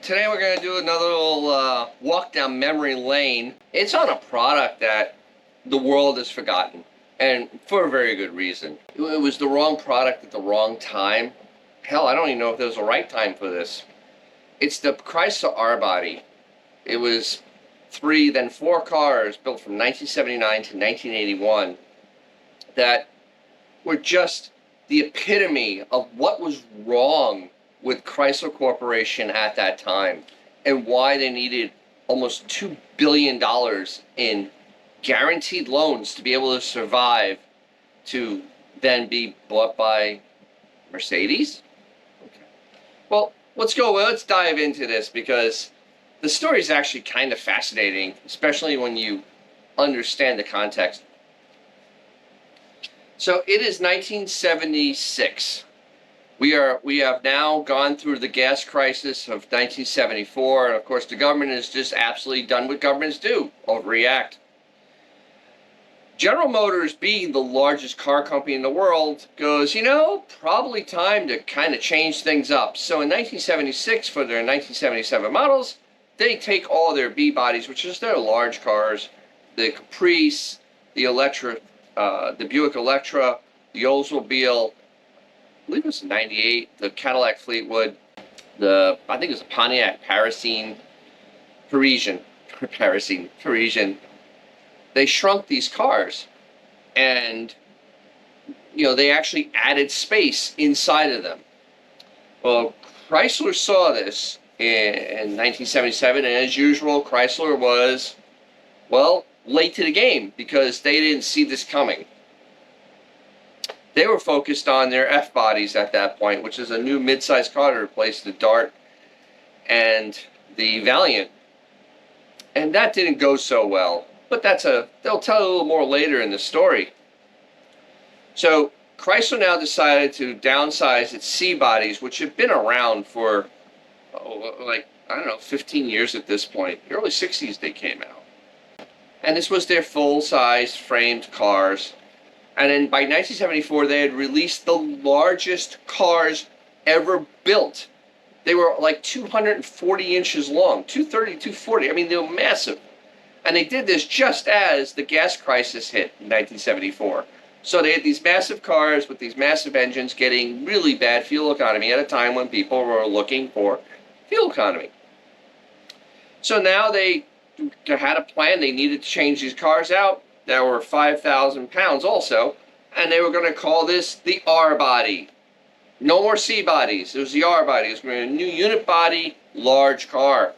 Today we're going to do another little walk down memory lane. It's on a product that the world has forgotten, and for a very good reason. It was the wrong product at the wrong time. Hell, I don't even know if there was a right time for this. It's the Chrysler R-Body. It was 3, then 4 cars built from 1979 to 1981 that were just the epitome of what was wrong with Chrysler Corporation at that time and why they needed almost $2 billion in guaranteed loans to be able to survive, to then be bought by Mercedes. Okay. Well, let's dive into this, because the story is actually kind of fascinating, especially when you understand the context. So it is 1976. We have now gone through the gas crisis of 1974, and of course the government has just absolutely done what governments do, overreact. General Motors, being the largest car company in the world, goes, probably time to kind of change things up. So in 1976, for their 1977 models, they take all their B-bodies, which is their large cars, the Caprice, the the Buick Electra, the Oldsmobile, I believe it was 98, the Cadillac Fleetwood, I think it was a Pontiac Parisienne. They shrunk these cars, and they actually added space inside of them. Well, Chrysler saw this in 1977, and as usual, Chrysler was, well, late to the game because they didn't see this coming. They were focused on their F-Bodies at that point, which is a new mid-size car to replace the Dart and the Valiant. And that didn't go so well, but they'll tell a little more later in the story. So Chrysler now decided to downsize its C-bodies, which have been around for, 15 years at this point. The early 60s they came out. And this was their full-size framed cars. And then by 1974, they had released the largest cars ever built. They were like 240 inches long, 230, 240. I mean, they were massive. And they did this just as the gas crisis hit in 1974. So they had these massive cars with these massive engines getting really bad fuel economy at a time when people were looking for fuel economy. So now they had a plan. They needed to change these cars out. That were 5,000 pounds also, and they were going to call this the R-Body. No more C-bodies. It was the R-Body. It was going to be a new unit body, large car.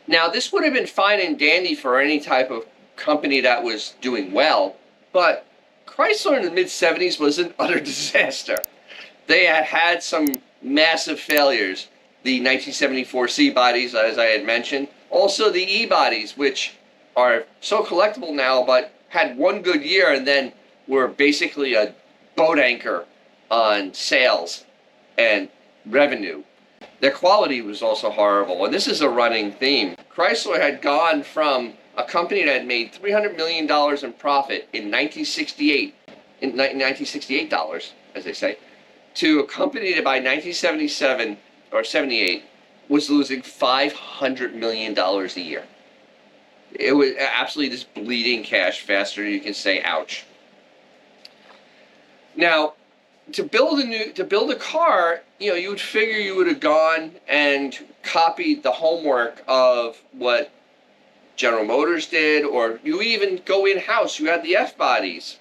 Now, this would have been fine and dandy for any type of company that was doing well, but Chrysler in the mid-70s was an utter disaster. They had some massive failures. The 1974 C-bodies, as I had mentioned. Also the E-bodies, which are so collectible now, but had one good year and then were basically a boat anchor on sales and revenue. Their quality was also horrible, and this is a running theme. Chrysler had gone from a company that had made $300 million in profit in 1968, as they say, to a company that by 1977 or 78 was losing $500 million a year. It was absolutely just bleeding cash faster than you can say ouch. Now, to build a car, you would figure you would have gone and copied the homework of what General Motors did, or you even go in-house. You had the F-bodies.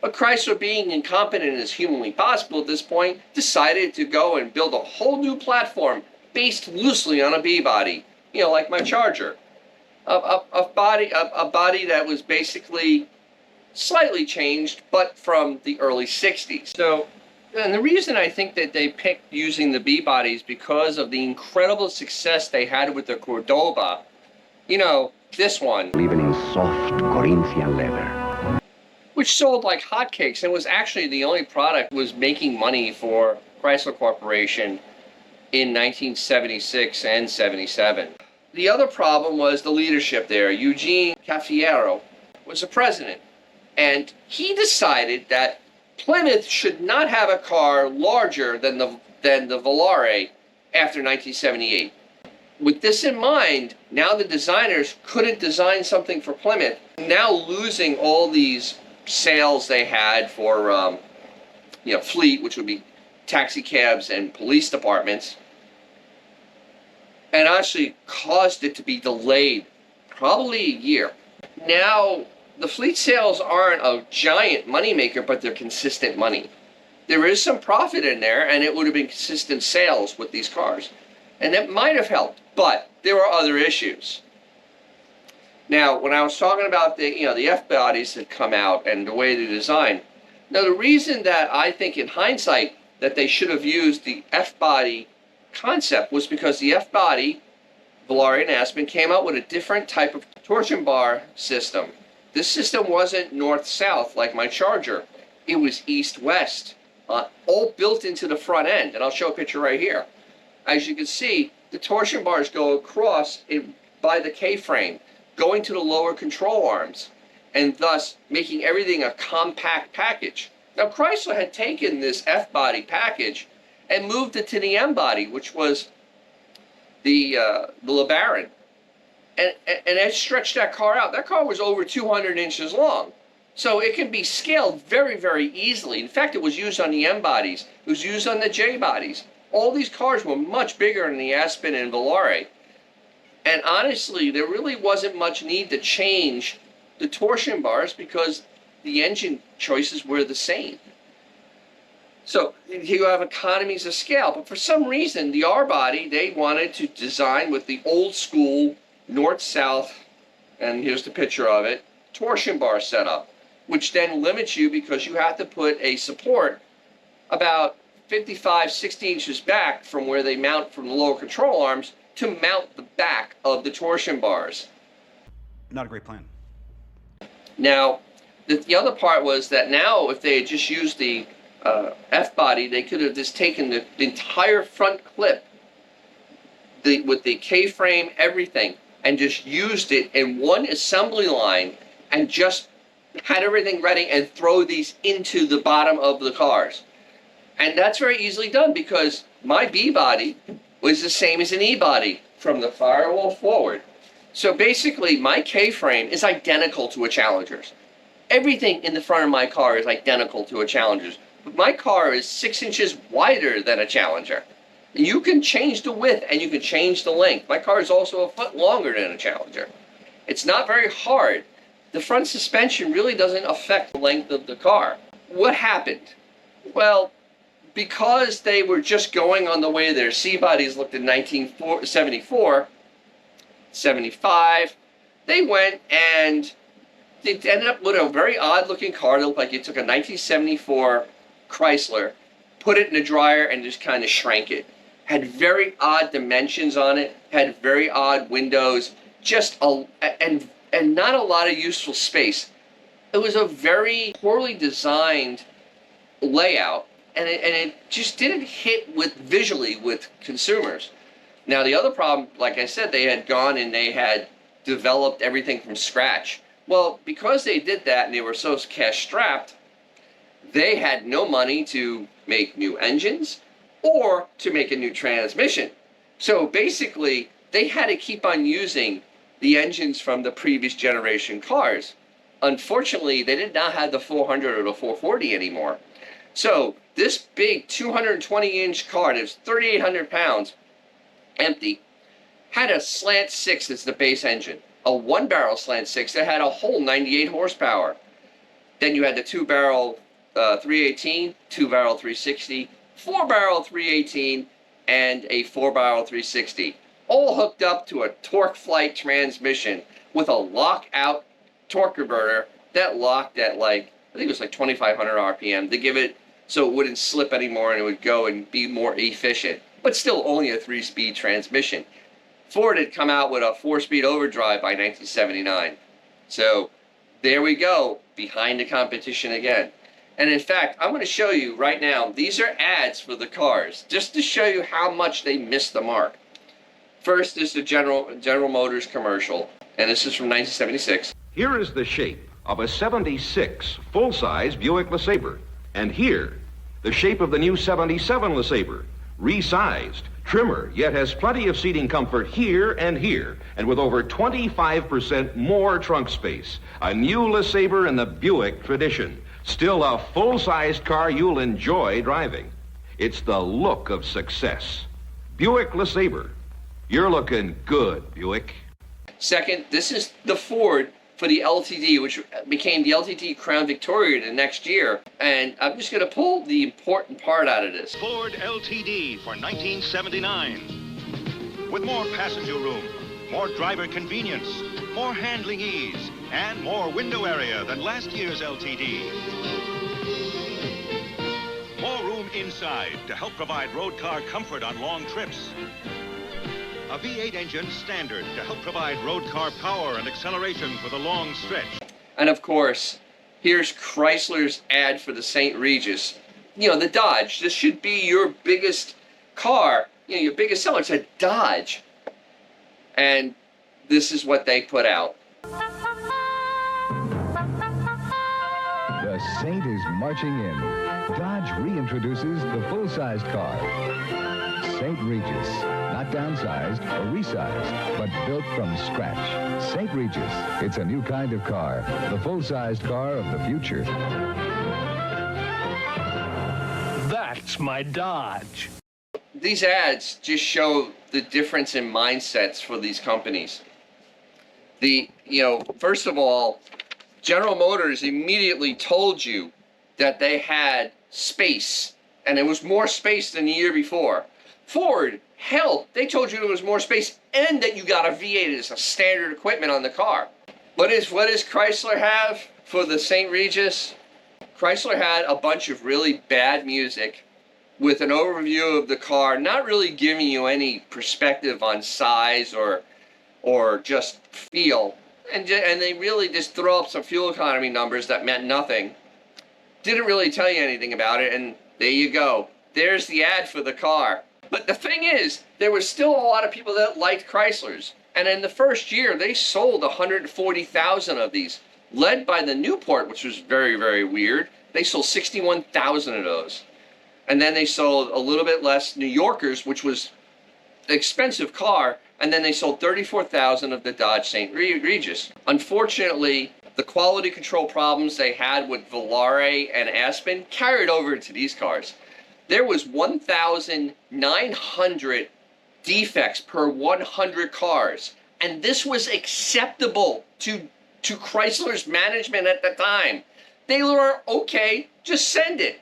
But Chrysler, being incompetent as humanly possible at this point, decided to go and build a whole new platform based loosely on a B-body, like my Charger. A body that was basically slightly changed, but from the early 60s. So, and the reason I think that they picked using the B-bodies because of the incredible success they had with the Cordoba. This one. Even in soft Corinthian leather. Which sold like hotcakes and was actually the only product that was making money for Chrysler Corporation in 1976 and 77. The other problem was the leadership there. Eugene Caffiero was the president, and he decided that Plymouth should not have a car larger than the Volare after 1978. With this in mind, now the designers couldn't design something for Plymouth, now losing all these sales they had for fleet, which would be taxi cabs and police departments, and actually caused it to be delayed probably a year. Now, the fleet sales aren't a giant moneymaker, but they're consistent money. There is some profit in there, and it would have been consistent sales with these cars. And that might have helped, but there are other issues. Now, when I was talking about the F-Bodies that come out and the way they design, now the reason that I think in hindsight that they should have used the F-Body concept was because the F-Body, Volare and Aspen, came out with a different type of torsion bar system. This system wasn't north-south like my Charger. It was east-west, all built into the front end. And I'll show a picture right here. As you can see, the torsion bars go across by the K-frame, going to the lower control arms, and thus making everything a compact package. Now, Chrysler had taken this F-Body package and moved it to the M-Body, which was the LeBaron. And it stretched that car out. That car was over 200 inches long. So it can be scaled very, very easily. In fact, it was used on the M-Bodies. It was used on the J-Bodies. All these cars were much bigger than the Aspen and Volare. And honestly, there really wasn't much need to change the torsion bars because the engine choices were the same. So you have economies of scale. But for some reason, the R-Body, they wanted to design with the old school north-south, and here's the picture of it, torsion bar setup, which then limits you because you have to put a support about 55, 60 inches back from where they mount from the lower control arms to mount the back of the torsion bars. Not a great plan. Now, the other part was that now if they had just used the F-Body, they could have just taken the entire front clip with the K-frame, everything, and just used it in one assembly line and just had everything ready and throw these into the bottom of the cars. And that's very easily done because my B-Body was the same as an E-Body from the firewall forward. So basically, my K-frame is identical to a Challenger's. Everything in the front of my car is identical to a Challenger's. But my car is 6 inches wider than a Challenger. You can change the width and you can change the length. My car is also a foot longer than a Challenger. It's not very hard. The front suspension really doesn't affect the length of the car. What happened? Well, because they were just going on the way their C-Bodies looked in 1974, 75, they went and they ended up with a very odd-looking car that looked like you took a 1974 Chrysler, put it in a dryer, and just kind of shrank it. Had very odd dimensions on it, had very odd windows, and not a lot of useful space. It was a very poorly designed layout, and it just didn't hit visually with consumers. Now, the other problem, like I said, they had gone and they had developed everything from scratch. Well, because they did that and they were so cash-strapped, they had no money to make new engines or to make a new transmission. So basically, they had to keep on using the engines from the previous generation cars. Unfortunately, they did not have the 400 or the 440 anymore. So this big 220-inch car that was 3,800 pounds, empty, had a slant 6 as the base engine. A one-barrel slant 6 that had a whole 98 horsepower. Then you had the two-barrel 318, two-barrel 360, four-barrel 318, and a four-barrel 360. All hooked up to a torque flight transmission with a lockout torque converter that locked at I think it was 2,500 RPM to give it so it wouldn't slip anymore and it would go and be more efficient. But still only a 3-speed transmission. Ford had come out with a 4-speed overdrive by 1979. So there we go, behind the competition again. And in fact, I'm going to show you right now, these are ads for the cars, just to show you how much they missed the mark. First is the General Motors commercial, and this is from 1976. Here is the shape of a 76 full-size Buick LeSabre. And here, the shape of the new 77 LeSabre, resized Trimmer, yet has plenty of seating comfort here and here, and with over 25% more trunk space. A new LeSabre in the Buick tradition. Still a full-sized car you'll enjoy driving. It's the look of success. Buick LeSabre. You're looking good, Buick. Second, this is the Ford for the LTD, which became the LTD Crown Victoria the next year. And I'm just going to pull the important part out of this. Ford LTD for 1979. With more passenger room, more driver convenience, more handling ease, and more window area than last year's LTD. More room inside to help provide road car comfort on long trips. A V8 engine standard to help provide road car power and acceleration for the long stretch. And of course, here's Chrysler's ad for the St. Regis. You know, the Dodge. This should be your biggest car. You know, your biggest seller. It's a Dodge. And this is what they put out. The Saint is marching in. Dodge reintroduces the full-sized car. St. Regis. Not downsized or resized, but built from scratch. St. Regis. It's a new kind of car. The full-sized car of the future. That's my Dodge. These ads just show the difference in mindsets for these companies. First of all, General Motors immediately told you that they had space, and it was more space than the year before. Ford, hell, they told you there was more space and that you got a V8 as a standard equipment on the car. What does Chrysler have for the St. Regis? Chrysler had a bunch of really bad music with an overview of the car, not really giving you any perspective on size or just feel. And they really just throw up some fuel economy numbers that meant nothing. Didn't really tell you anything about it, and there you go. There's the ad for the car. But the thing is, there was still a lot of people that liked Chryslers. And in the first year, they sold 140,000 of these, led by the Newport, which was very, very weird. They sold 61,000 of those. And then they sold a little bit less New Yorkers, which was an expensive car. And then they sold 34,000 of the Dodge St. Regis. Unfortunately, the quality control problems they had with Volare and Aspen carried over into these cars. There was 1,900 defects per 100 cars. And this was acceptable to Chrysler's management at the time. They were, okay, just send it.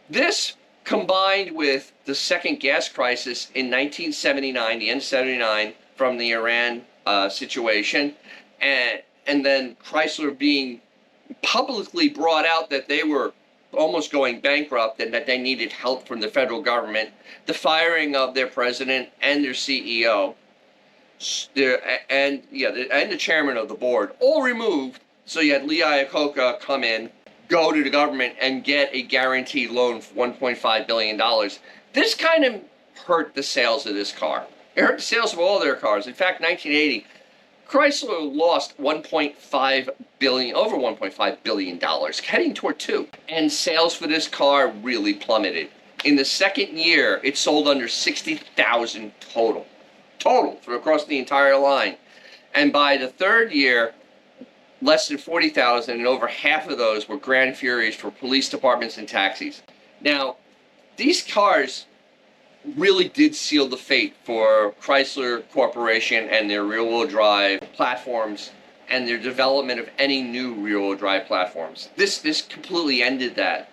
This, combined with the second gas crisis in 1979, the end of 79, from the Iran situation, and then Chrysler being publicly brought out that they were almost going bankrupt and that they needed help from the federal government, the firing of their president and their CEO, and the chairman of the board, all removed. So you had Lee Iacocca come in, go to the government and get a guaranteed loan for $1.5 billion. This kind of hurt the sales of this car. It hurt the sales of all their cars. In fact, 1980, Chrysler lost over $1.5 billion, heading toward $2 billion. And sales for this car really plummeted. In the second year, it sold under 60,000 total for across the entire line. And by the third year, less than 40,000, and over half of those were Grand Furies for police departments and taxis. Now, these cars really did seal the fate for Chrysler Corporation and their rear-wheel drive platforms and their development of any new rear-wheel drive platforms. This completely ended that.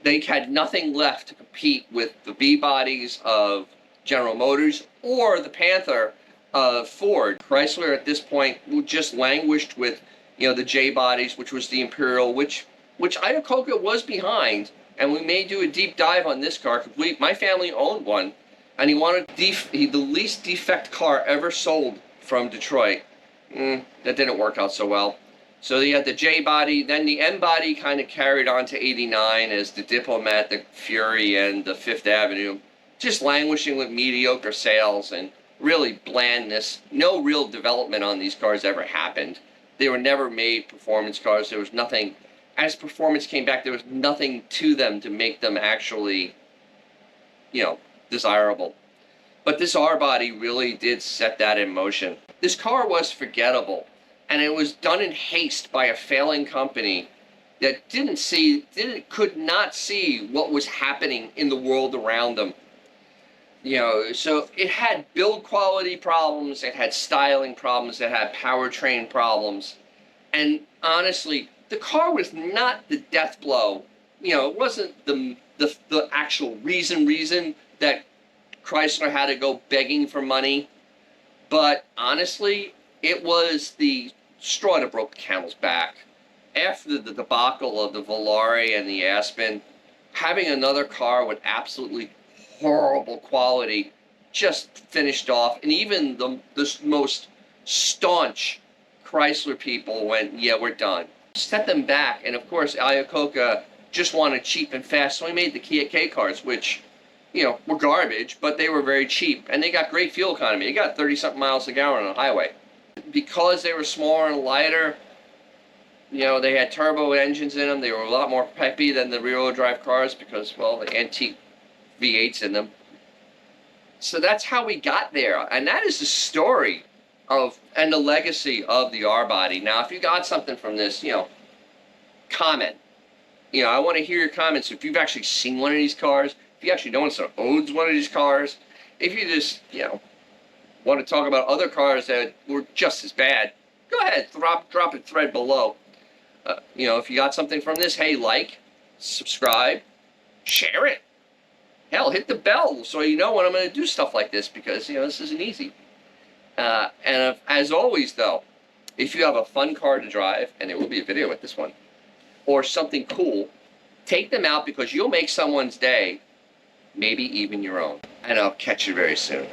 They had nothing left to compete with the B-bodies of General Motors or the Panther of Ford. Chrysler at this point just languished with, the J-bodies, which was the Imperial, which Iacocca was behind. And we may do a deep dive on this car, because my family owned one, and he wanted the least defect car ever sold from Detroit. That didn't work out so well. So you had the J-body, then the M-body kind of carried on to 89 as the Diplomat, the Fury, and the Fifth Avenue, just languishing with mediocre sales and really blandness. No real development on these cars ever happened. They were never made performance cars. There was nothing. As performance came back, there was nothing to them to make them actually, desirable. But this R-Body really did set that in motion. This car was forgettable, and it was done in haste by a failing company that could not see what was happening in the world around them. You know, so it had build quality problems, it had styling problems, it had powertrain problems, and honestly, the car was not the death blow. You know, it wasn't the actual reason that Chrysler had to go begging for money, but honestly, it was the straw that broke the camel's back. After the debacle of the Volare and the Aspen, having another car with absolutely horrible quality just finished off, and even the most staunch Chrysler people went, yeah, we're done. Set them back, and of course, Iacocca just wanted cheap and fast, so he made the Kia K cars, which, you know, were garbage, but they were very cheap, and they got great fuel economy. They got 30-something miles a gallon on a highway. Because they were smaller and lighter, you know, they had turbo engines in them. They were a lot more peppy than the rear-wheel drive cars because, well, the antique V8s in them. So that's how we got there, and that is the story of and the legacy of the R-Body. Now, if you got something from this, you know, comment. You know, I want to hear your comments. If you've actually seen one of these cars, if you actually know someone owns one of these cars, if you just, you know, want to talk about other cars that were just as bad, go ahead, drop a thread below. You know, if you got something from this, hey, like, subscribe, share it. Hell, hit the bell so you know when I'm going to do stuff like this, because, you know, this isn't easy. As always, though, if you have a fun car to drive, and there will be a video with this one, or something cool, take them out, because you'll make someone's day, maybe even your own. And I'll catch you very soon.